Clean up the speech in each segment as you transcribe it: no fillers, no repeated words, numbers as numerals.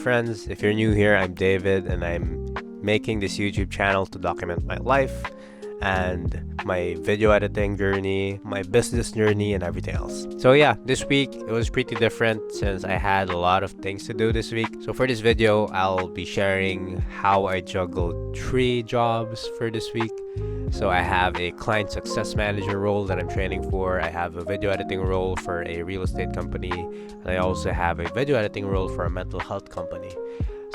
friends. If you're new here, I'm David, and I'm making this YouTube channel to document my life and my video editing journey, my business journey, and everything else. So yeah, this week it was pretty different since I had a lot of things to do this week. So for this video, I'll be sharing how I juggled 3 jobs for this week. So I have a client success manager role that I'm training for. I have a video editing role for a real estate company, and I also have a video editing role for a mental health company.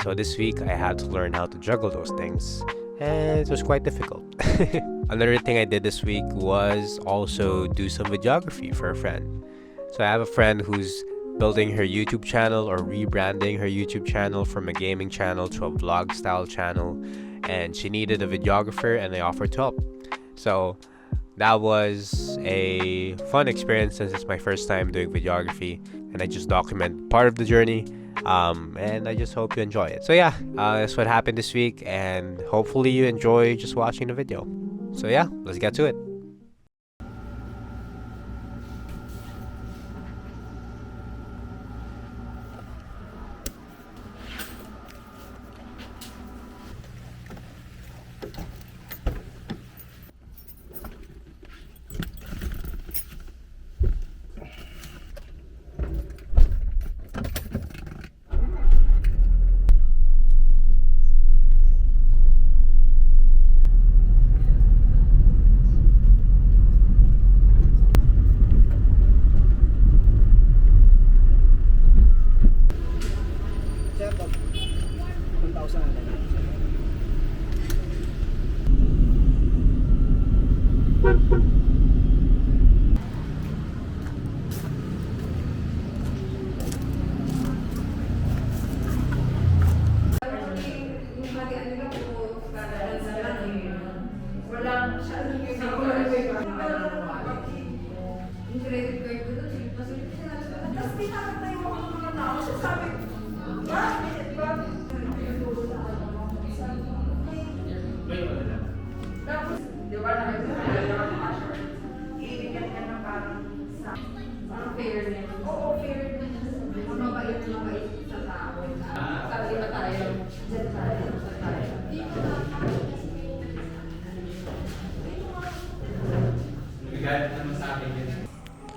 So this week I had to learn how to juggle those things, and it was quite difficult. Another thing I did this week was also do some videography for a friend. So I have a friend who's building her YouTube channel or rebranding her YouTube channel from a gaming channel to a vlog style channel, and she needed a videographer and I offered to help. So that was a fun experience since it's my first time doing videography, and I just document part of the journey. And I just hope you enjoy it. So yeah, that's what happened this week, and hopefully you enjoy just watching the video. So yeah, let's get to it.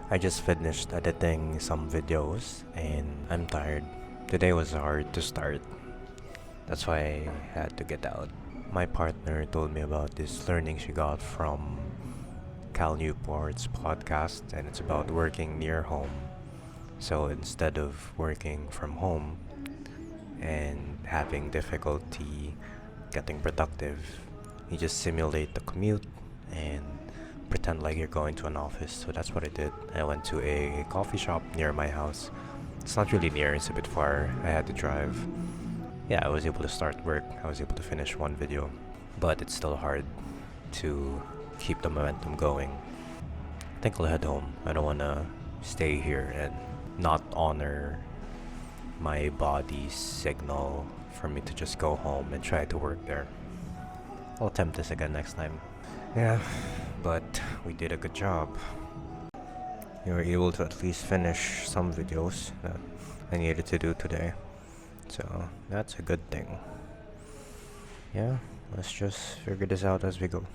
I just finished editing some videos and I'm tired. Today was hard to start. That's why I had to get out. My partner told me about this learning she got from Cal Newport's podcast, and it's about working near home. So instead of working from home and having difficulty getting productive, you just simulate the commute and pretend like you're going to an office. So that's what I did. I went to a coffee shop near my house. It's not really near, it's a bit far. I had to drive. Yeah, I was able to start work. I was able to finish one video, but it's still hard to keep the momentum going. I think I'll head home. I don't want to stay here and not honor my body's signal for me to just go home and try to work there. I'll attempt this again next time. Yeah, but we did a good job. You were able to at least finish some videos that I needed to do today. So that's a good thing. Yeah, let's just figure this out as we go.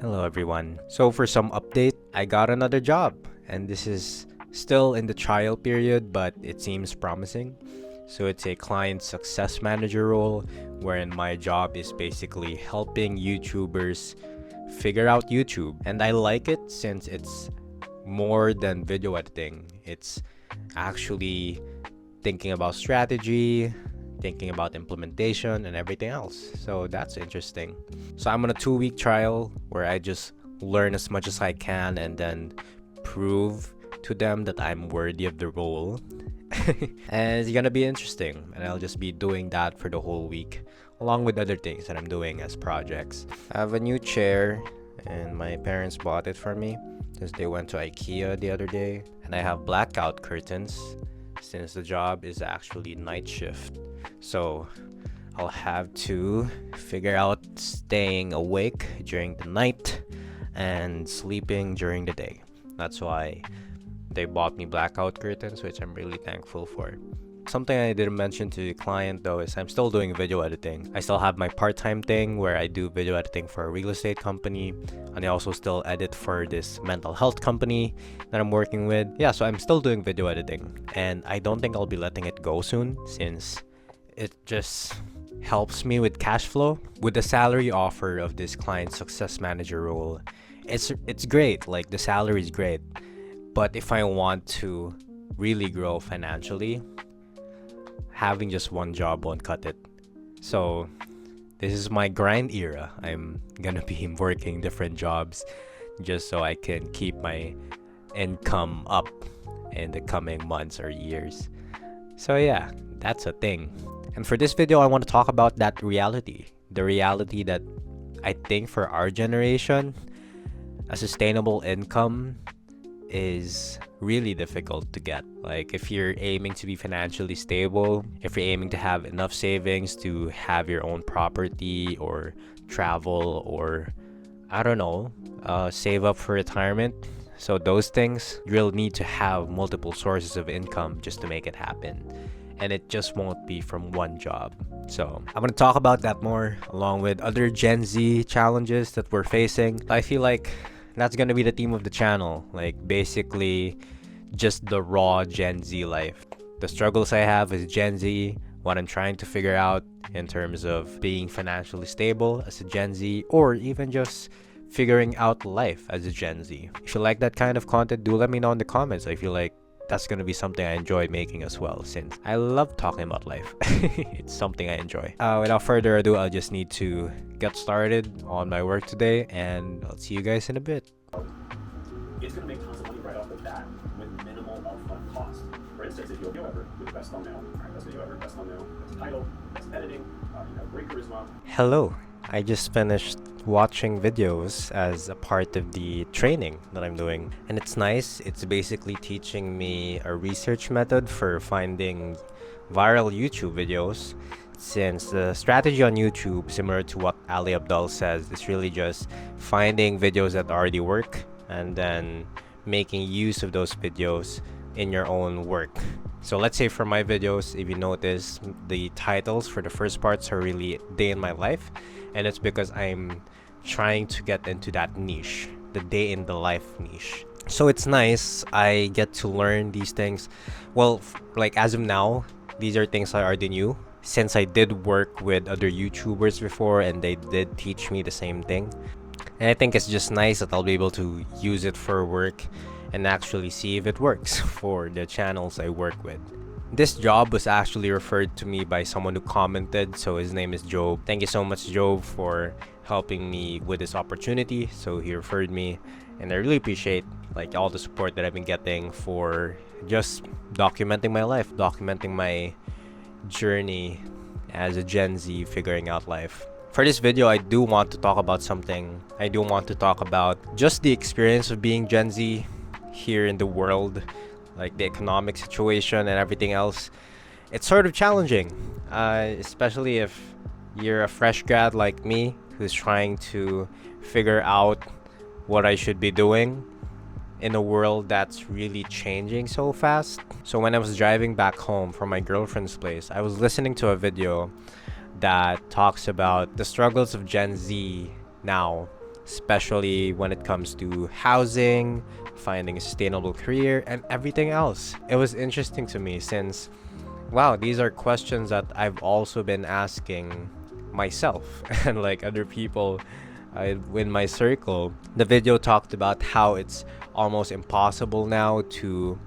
Hello everyone. So for some update, I got another job, and this is still in the trial period, but it seems promising. So it's a client success manager role, wherein my job is basically helping YouTubers figure out YouTube. And I like it since it's more than video editing. It's actually thinking about strategy, thinking about implementation, and everything else. So that's interesting. So I'm on a 2-week trial where I just learn as much as I can and then prove to them that I'm worthy of the role. And it's gonna be interesting, and I'll just be doing that for the whole week along with other things that I'm doing as projects. I have a new chair and my parents bought it for me. since they went to IKEA the other day. And I have blackout curtains since the job is actually night shift. So I'll have to figure out staying awake during the night and sleeping during the day. That's why they bought me blackout curtains, which I'm really thankful for. Something I didn't mention to the client though is I'm still doing video editing. I still have my part-time thing where I do video editing for a real estate company, and I also still edit for this mental health company that I'm working with. Yeah, so I'm still doing video editing, and I don't think I'll be letting it go soon since it just helps me with cash flow. With the salary offer of this client success manager role, it's great. Like, the salary is great, but if I want to really grow financially, having just one job won't cut it. So this is my grind era. I'm gonna be working different jobs just so I can keep my income up in the coming months or years. So yeah, that's a thing. And for this video, I want to talk about that reality. The reality that I think for our generation, a sustainable income is really difficult to get. Like, if you're aiming to be financially stable, if you're aiming to have enough savings to have your own property or travel, or I don't know, save up for retirement. So those things, you'll need to have multiple sources of income just to make it happen. And it just won't be from one job. So I'm going to talk about that more, along with other Gen Z challenges that we're facing. I feel like that's going to be the theme of the channel. Like, basically just the raw Gen Z life. The struggles I have as Gen Z, what I'm trying to figure out in terms of being financially stable as a Gen Z, or even just figuring out life as a Gen Z. If you like that kind of content, do let me know in the comments. I feel like that's going to be something I enjoy making as well, since I love talking about life. It's something I enjoy. Without further ado, I'll just need to get started on my work today, and I'll see you guys in a bit. It's going to make tons of money right off the bat with minimal upfront cost. For instance, if you'll do ever with the best thumbnail, best video ever, best thumbnail, best title, best editing, you have great charisma. Hello. I just finished watching videos as a part of the training that I'm doing, and it's nice. It's basically teaching me a research method for finding viral YouTube videos, since the strategy on YouTube, similar to what Ali Abdul says, is really just finding videos that already work and then making use of those videos in your own work. So let's say for my videos, if you notice, the titles for the first parts are really day in my life, and it's because I'm trying to get into that niche, the day in the life niche. So it's nice. I get to learn these things. Well, like, as of now, these are things I already knew, since I did work with other YouTubers before and they did teach me the same thing. And I think it's just nice that I'll be able to use it for work and actually see if it works for the channels I work with. This job was actually referred to me by someone who commented, so his name is Job. Thank you so much, Job, for helping me with this opportunity. So he referred me, and I really appreciate like all the support that I've been getting for just documenting my life, documenting my journey as a Gen Z figuring out life. For this video, I do want to talk about something. I do want to talk about just the experience of being Gen Z here in the world, like the economic situation and everything else. It's sort of challenging, especially if you're a fresh grad like me who's trying to figure out what I should be doing in a world that's really changing so fast. So when I was driving back home from my girlfriend's place, I was listening to a video that talks about the struggles of Gen Z now, especially when it comes to housing, finding a sustainable career, and everything else. It was interesting to me since, wow, these are questions that I've also been asking myself and like other people in my circle. The video talked about how it's almost impossible now to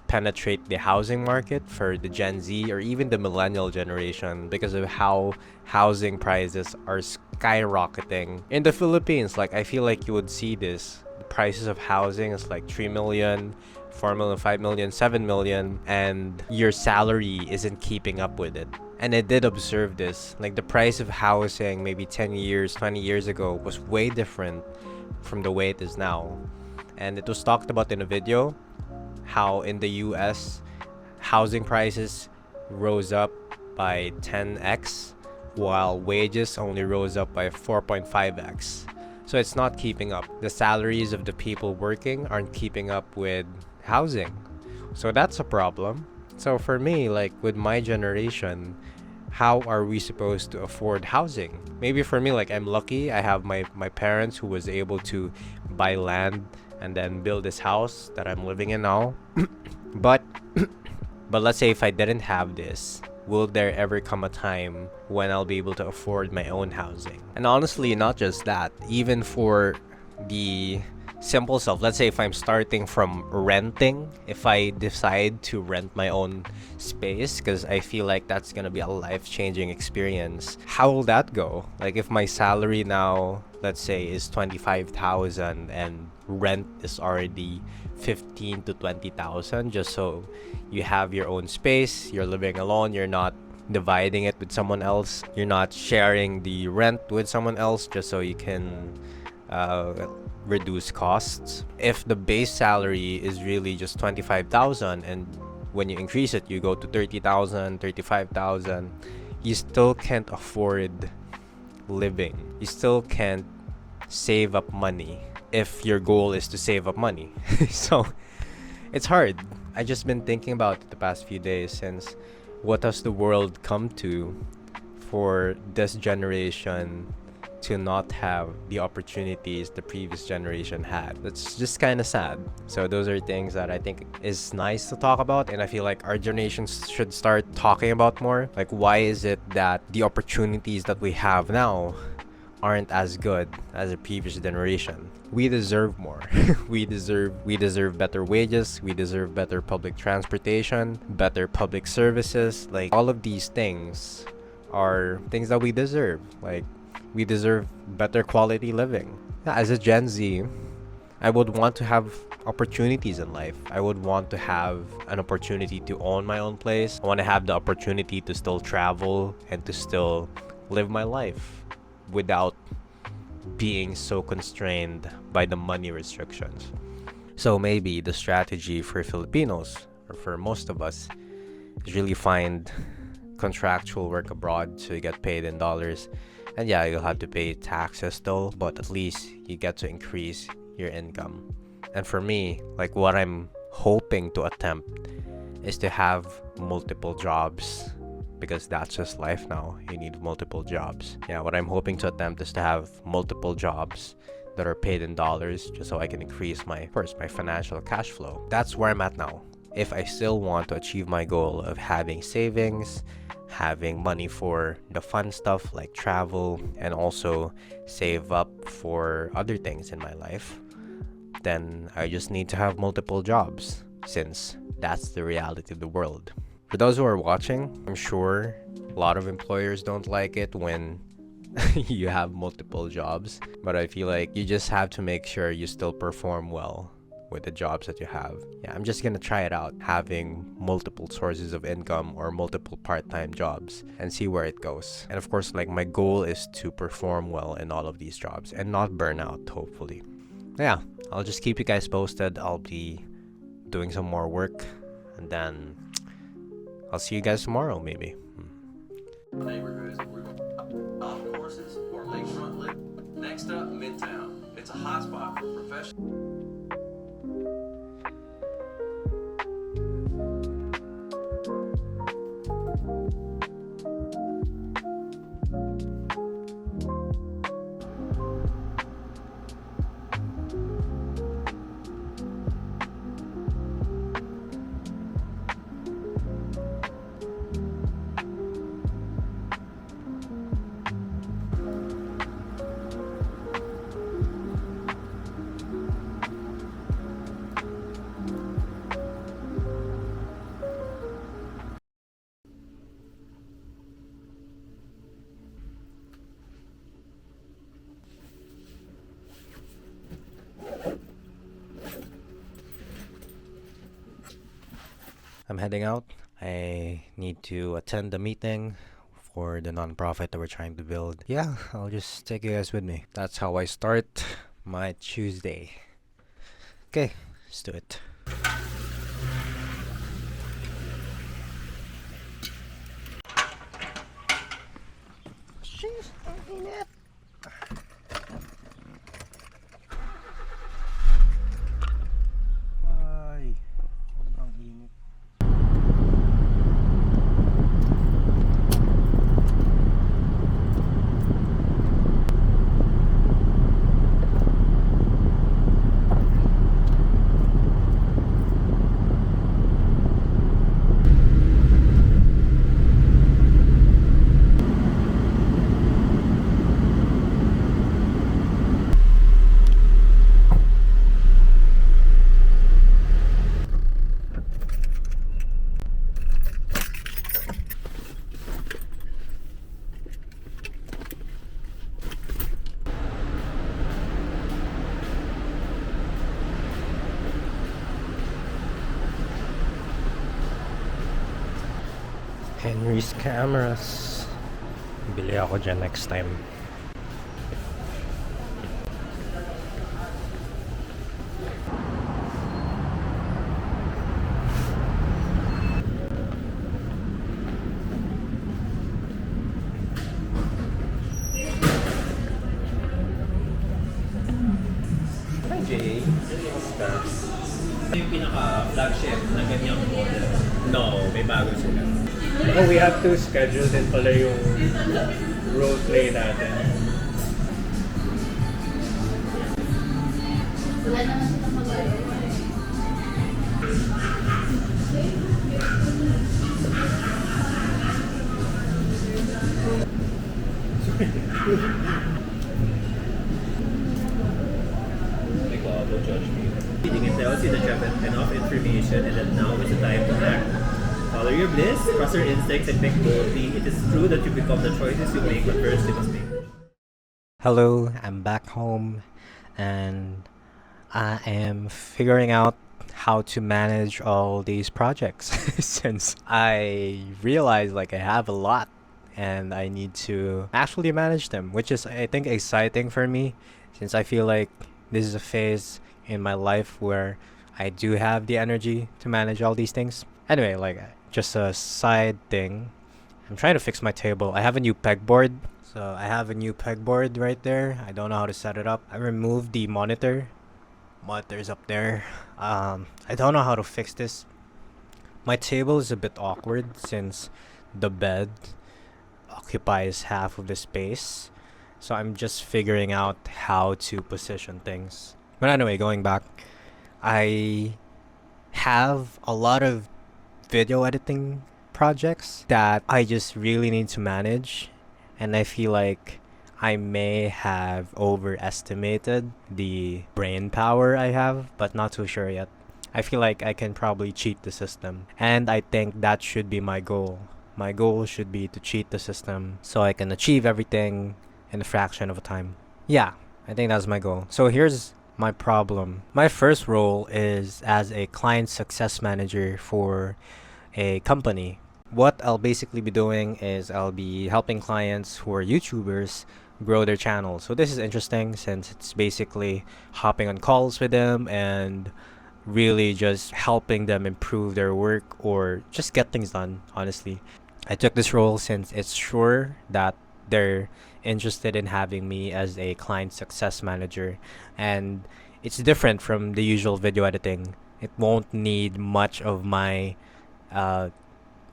penetrate the housing market for the Gen Z or even the millennial generation because of how housing prices are skyrocketing in the Philippines. Like, I feel like you would see this. The prices of housing is like 3 million, 4 million, 5 million, 7 million, and your salary isn't keeping up with it. And I did observe this. Like, the price of housing maybe 10 years, 20 years ago was way different from the way it is now. and it was talked about in a video how in the US housing prices rose up by 10x while wages only rose up by 4.5x. So it's not keeping up. The salaries of the people working aren't keeping up with housing. So that's a problem. So for me, like with my generation, how are we supposed to afford housing? Maybe for me, like I'm lucky. I have my parents who was able to buy land and then build this house that I'm living in now. But but let's say if I didn't have this, will there ever come a time when I'll be able to afford my own housing? And honestly, not just that, even for the simple stuff, let's say if I'm starting from renting, if I decide to rent my own space, because I feel like that's gonna be a life-changing experience, how will that go? Like if my salary now, let's say, is 25,000 and rent is already 15 to 20,000, just so you have your own space, you're living alone, you're not dividing it with someone else, you're not sharing the rent with someone else, just so you can reduce costs. If the base salary is really just 25,000 and when you increase it you go to 30,000, 35,000, you still can't afford living. You still can't save up money if your goal is to save up money. So it's hard. I just been thinking about it the past few days, since what has the world come to for this generation to not have the opportunities the previous generation had. That's just kind of sad. So those are things that I think is nice to talk about, and I feel like our generation should start talking about more. Like, why is it that the opportunities that we have now aren't as good as the previous generation? We deserve more. we deserve better wages, we deserve better public transportation, better public services. Like, all of these things are things that we deserve. Like, we deserve better quality living. Yeah, as a Gen Z, I would want to have opportunities in life. I would want to have an opportunity to own my own place. I want to have the opportunity to still travel and to still live my life without being so constrained by the money restrictions. So maybe the strategy for Filipinos, or for most of us, is really find contractual work abroad so you get paid in dollars. And yeah, you'll have to pay taxes still, but at least you get to increase your income. And for me, like what I'm hoping to attempt is to have multiple jobs, because that's just life now. You need multiple jobs. Yeah, what I'm hoping to attempt is to have multiple jobs that are paid in dollars, just so I can increase my financial cash flow. That's where I'm at now. If I still want to achieve my goal of having savings, having money for the fun stuff like travel, and also save up for other things in my life, then I just need to have multiple jobs, since that's the reality of the world. For those who are watching, I'm sure a lot of employers don't like it when you have multiple jobs, but I feel like you just have to make sure you still perform well with the jobs that you have. Yeah, I'm just gonna try it out, having multiple sources of income or multiple part-time jobs, and see where it goes. And of course, like, my goal is to perform well in all of these jobs and not burn out, hopefully. Yeah, I'll just keep you guys posted. I'll be doing some more work, and then I'll see you guys tomorrow, maybe. Neighborhoods, golf courses, or lakefront living. Next up, Midtown. It's a hotspot for professionals. I'm heading out. I need to attend the meeting for the nonprofit that we're trying to build. Yeah, I'll just take you guys with me. That's how I start my Tuesday. Okay, let's do it. Sheesh, ang init. Ay, sobrang init. Henry's cameras. Bili ako dyan next time. Hi Jay, yung pinaka-flagship na ganyang model. No, may bago sila. Oh, we have to schedule din pala yung role play natin. Wala naman silang magagawa eh. Don't judge me. It tells you that you have enough information and that now is the time to act. Follow your bliss, trust your instincts, and think boldly. It is true that you become the choices you make, but first you must make. Hello, I'm back home and I am figuring out how to manage all these projects since I realize like I have a lot and I need to actually manage them, which is I think exciting for me since I feel like this is a phase in my life where I do have the energy to manage all these things. Anyway, like just a side thing. I'm trying to fix my table. I have a new pegboard. So I have a new pegboard right there. I don't know how to set it up. I removed the monitor. Monitor's up there. I don't know how to fix this. My table is a bit awkward since the bed occupies half of the space. So I'm just figuring out how to position things. But anyway, going back, I have a lot of video editing projects that I just really need to manage, and I feel like I may have overestimated the brain power I have, but not too sure yet. I feel like I can probably cheat the system, and I think that should be my goal. My goal should be to cheat the system so I can achieve everything in a fraction of a time. Yeah, I think that's my goal. So here's my problem. My first role is as a client success manager for a company. What I'll basically be doing is I'll be helping clients who are YouTubers grow their channel. So this is interesting since it's basically hopping on calls with them and really just helping them improve their work or just get things done, honestly. I took this role since it's sure that they're interested in having me as a client success manager, and it's different from the usual video editing. It won't need much of my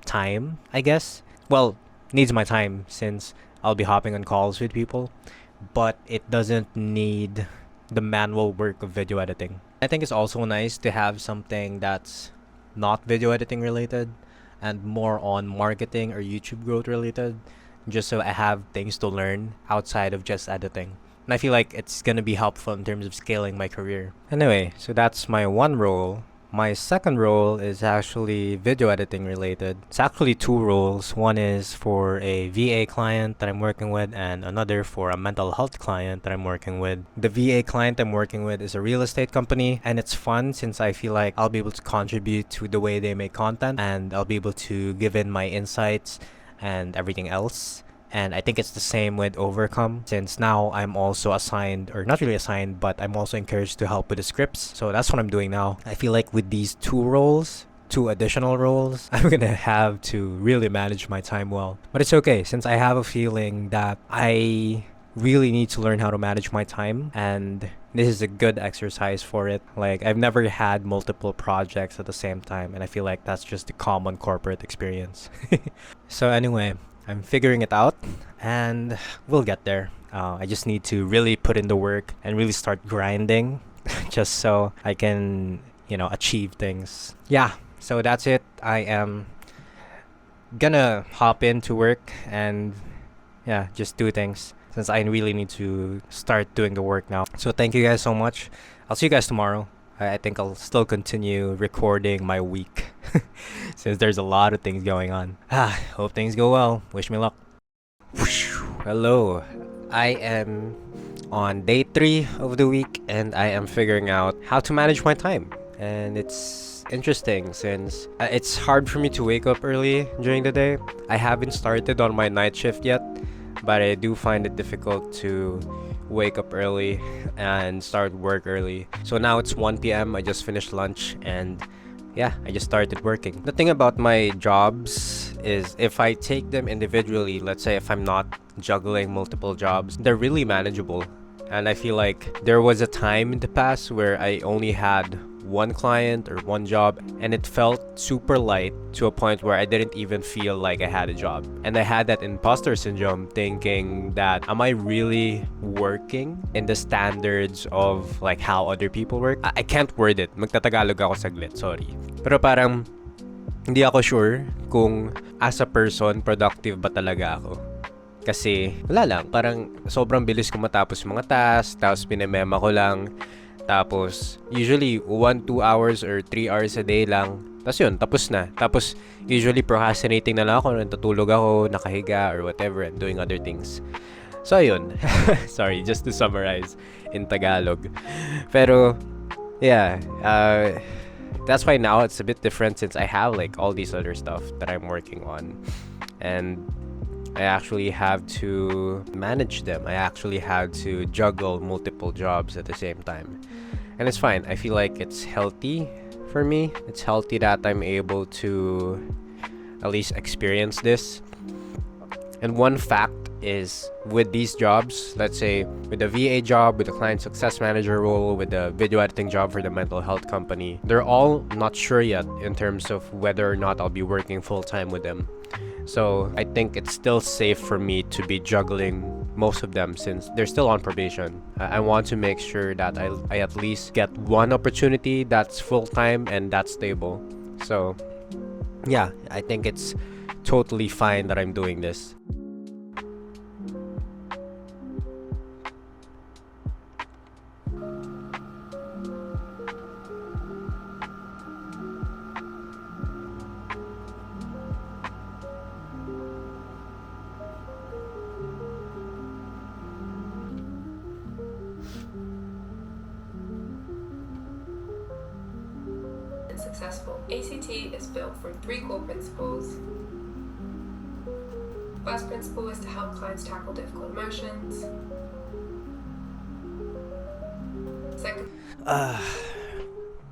time, I guess. Well, needs my time since I'll be hopping on calls with people, but it doesn't need the manual work of video editing. I think it's also nice to have something that's not video editing related and more on marketing or YouTube growth related, just so I have things to learn outside of just editing. And I feel like it's gonna be helpful in terms of scaling my career. Anyway, so that's my one role. My second role is actually video editing related. It's actually two roles. One is for a VA client that I'm working with and another for a mental health client that I'm working with. The VA client I'm working with is a real estate company, and it's fun since I feel like I'll be able to contribute to the way they make content and I'll be able to give in my insights and everything else. And I think it's the same with Overcome, since now I'm also assigned, or not really assigned, but I'm also encouraged to help with the scripts. So that's what I'm doing now. I feel like with these two additional roles, I'm gonna have to really manage my time well. But it's okay, since I have a feeling that I really need to learn how to manage my time, and this is a good exercise for it. Like, I've never had multiple projects at the same time, and I feel like that's just the common corporate experience. So anyway, I'm figuring it out, and we'll get there. I just need to really put in the work and really start grinding just so I can, achieve things. Yeah, so that's it. I am gonna hop into work and just do things, since I really need to start doing the work now. So thank you guys so much. I'll see you guys tomorrow. I think I'll still continue recording my week since there's a lot of things going on. Hope things go well. Wish me luck. Hello. I am on day 3 of the week, and I am figuring out how to manage my time. And it's interesting since it's hard for me to wake up early during the day. I haven't started on my night shift yet, but I do find it difficult to wake up early and start work early. So now it's 1 p.m. I just finished lunch, and I just started working. The thing about my jobs is if I take them individually, let's say if I'm not juggling multiple jobs, they're really manageable. And I feel like there was a time in the past where I only had one client or one job, and it felt super light to a point where I didn't even feel like I had a job. And I had that imposter syndrome, thinking that, am I really working in the standards of like how other people work? I can't word it. Magtatagalog ako saglit, sorry. Pero parang hindi ako sure kung as a person productive ba talaga ako. Kasi wala lang, parang sobrang bilis ko matapos yung mga tasks, tapos pinemema ko lang. Tapos, usually, 1-2 hours or 3 hours a day lang. Tapos yun, tapos na. Tapos, usually, procrastinating na lang ako, natutulog ako, nakahiga, or whatever, and doing other things. So, yun. Sorry, just to summarize in Tagalog. Pero, that's why now it's a bit different, since I have, like, all these other stuff that I'm working on. And I actually have to manage them. I actually have to juggle multiple jobs at the same time. And it's fine. I feel like it's healthy for me. It's healthy that I'm able to at least experience this. And one fact is, with these jobs, let's say with the VA job, with the client success manager role, with the video editing job for the mental health company, they're all not sure yet in terms of whether or not I'll be working full-time with them. So I think it's still safe for me to be juggling most of them, since they're still on probation. I want to make sure that I at least get one opportunity that's full-time and that's stable. So I think it's totally fine that I'm doing this. Successful. ACT is built from 3 core principles. First principle is to help clients tackle difficult emotions. Second.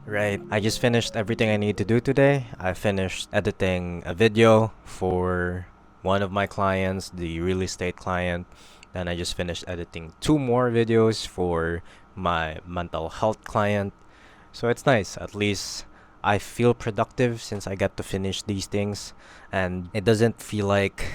Right. I just finished everything I need to do today. I finished editing a video for one of my clients, the real estate client. Then I just finished editing 2 more videos for my mental health client. So it's nice. At least I feel productive since I get to finish these things, and it doesn't feel like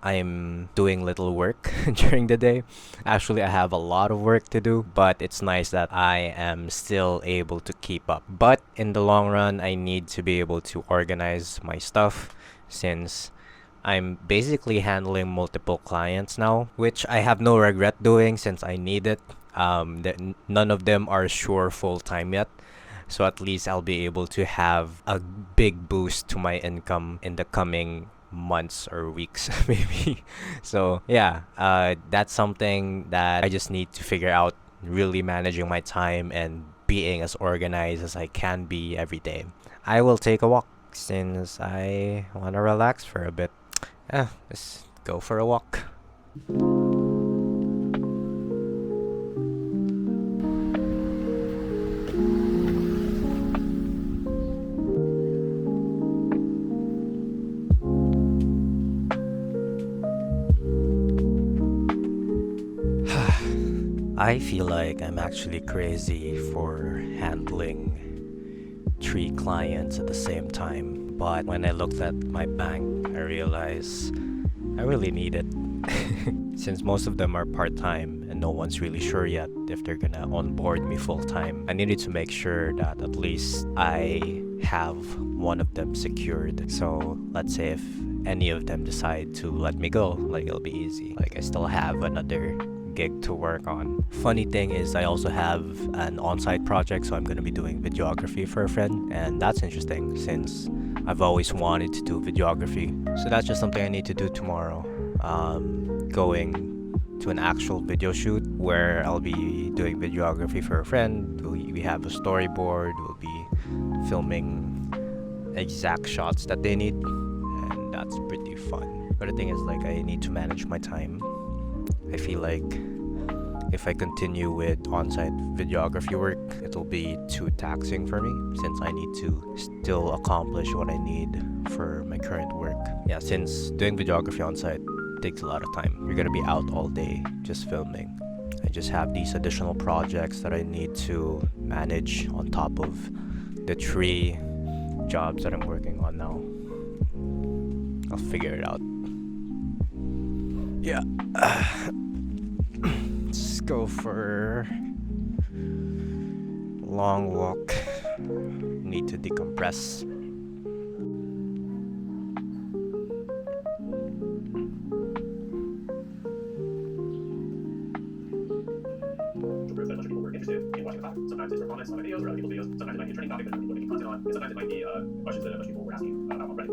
I'm doing little work during the day. Actually, I have a lot of work to do, but it's nice that I am still able to keep up. But in the long run, I need to be able to organize my stuff, since I'm basically handling multiple clients now, which I have no regret doing since I need it. None of them are sure full-time yet. So at least I'll be able to have a big boost to my income in the coming months or weeks, maybe. So that's something that I just need to figure out, really managing my time and being as organized as I can be every day. I will take a walk since I want to relax for a bit. Let's go for a walk. I feel like I'm actually crazy for handling 3 clients at the same time. But when I looked at my bank, I realized I really need it. Since most of them are part-time and no one's really sure yet if they're gonna onboard me full-time, I needed to make sure that at least I have one of them secured. So let's say if any of them decide to let me go, like it'll be easy. Like I still have another gig to work on. Funny thing is I also have an on-site project, so I'm going to be doing videography for a friend, and that's interesting since I've always wanted to do videography. So that's just something I need to do tomorrow. Going to an actual video shoot where I'll be doing videography for a friend. We have a storyboard, we'll be filming exact shots that they need, and that's pretty fun. But the thing is, like, I need to manage my time. I feel like if I continue with on-site videography work, it'll be too taxing for me since I need to still accomplish what I need for my current work. Yeah, since doing videography on-site takes a lot of time. You're gonna be out all day just filming. I just have these additional projects that I need to manage on top of the 3 jobs that I'm working on now. I'll figure it out. Yeah. Let's go for a long walk. Need to decompress. Proof that a bunch of people were interested in watching the topic. Sometimes it's for comments on my videos or other people's videos. Sometimes it might be a trending topic that people are making content on. And sometimes it might be questions that a bunch of people were asking about on Reddit.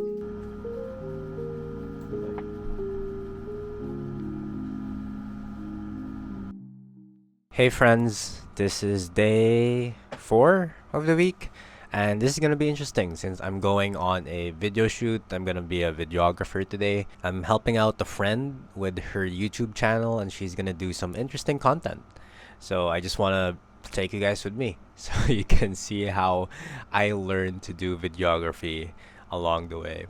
Hey friends, this is day 4 of the week, and this is gonna be interesting since I'm going on a video shoot. I'm gonna be a videographer today. I'm helping out a friend with her YouTube channel, and she's gonna do some interesting content. So I just wanna take you guys with me so you can see how I learned to do videography along the way.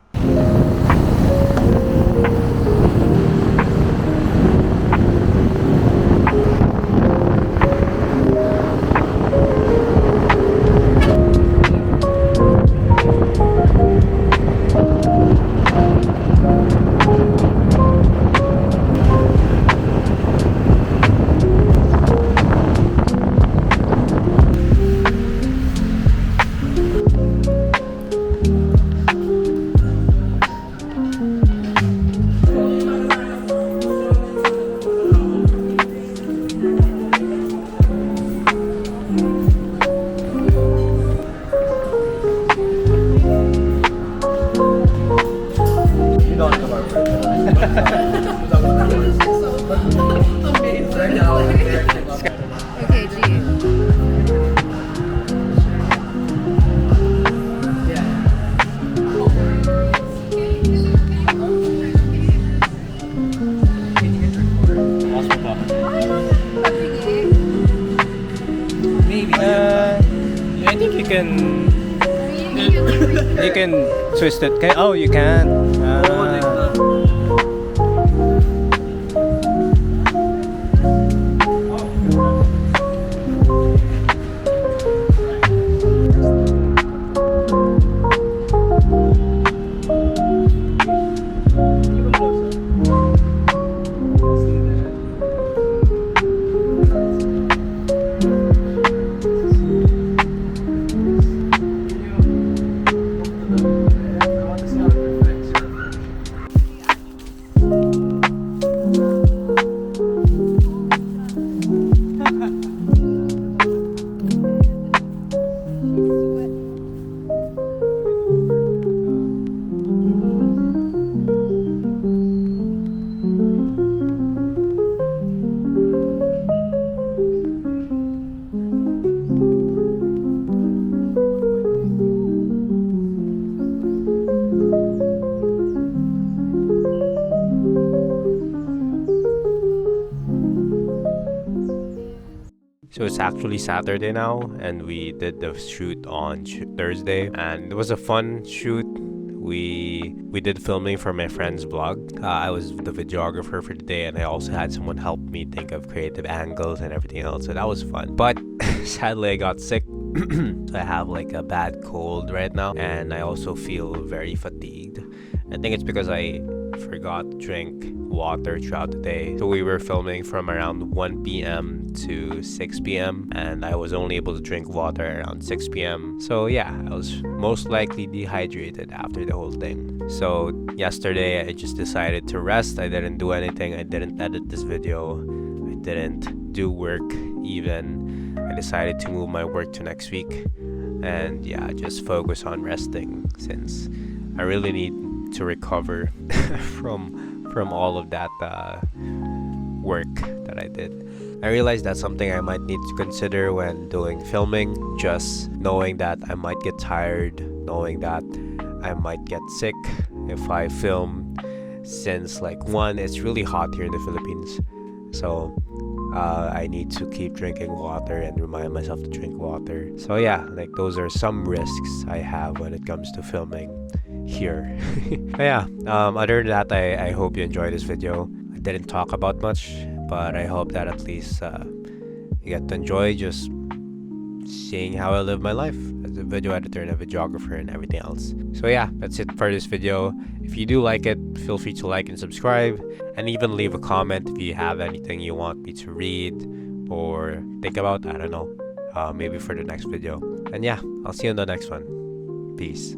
Okay, G. Osmo Pocket. Maybe. I think you can twist it. Oh, you can. So it's actually Saturday now, and we did the shoot on Thursday, and it was a fun shoot. We did filming for my friend's vlog. I was the videographer for the day, and I also had someone help me think of creative angles and everything else, so that was fun. But sadly I got sick. So I have like a bad cold right now, and I also feel very fatigued. I think it's because I forgot to drink water throughout the day. So we were filming from around 1 p.m. to 6 p.m. and I was only able to drink water around 6 p.m. So yeah, I was most likely dehydrated after the whole thing. So yesterday I just decided to rest. I didn't do anything. I didn't edit this video. I didn't do work even. I decided to move my work to next week, and yeah, just focus on resting since I really need to recover from all of that work that I did. I realized that's something I might need to consider when doing filming, just knowing that I might get tired, knowing that I might get sick if I film, since like one, it's really hot here in the Philippines, so I need to keep drinking water and remind myself to drink water. So yeah, like those are some risks I have when it comes to filming here. But yeah, other than that, I hope you enjoyed this video. I didn't talk about much, but I hope that at least you get to enjoy just seeing how I live my life as a video editor and a videographer and everything else. So yeah, that's it for this video. If you do like it, feel free to like and subscribe, and even leave a comment if you have anything you want me to read or think about. I don't know, maybe for the next video. And yeah, I'll see you in the next one. Peace.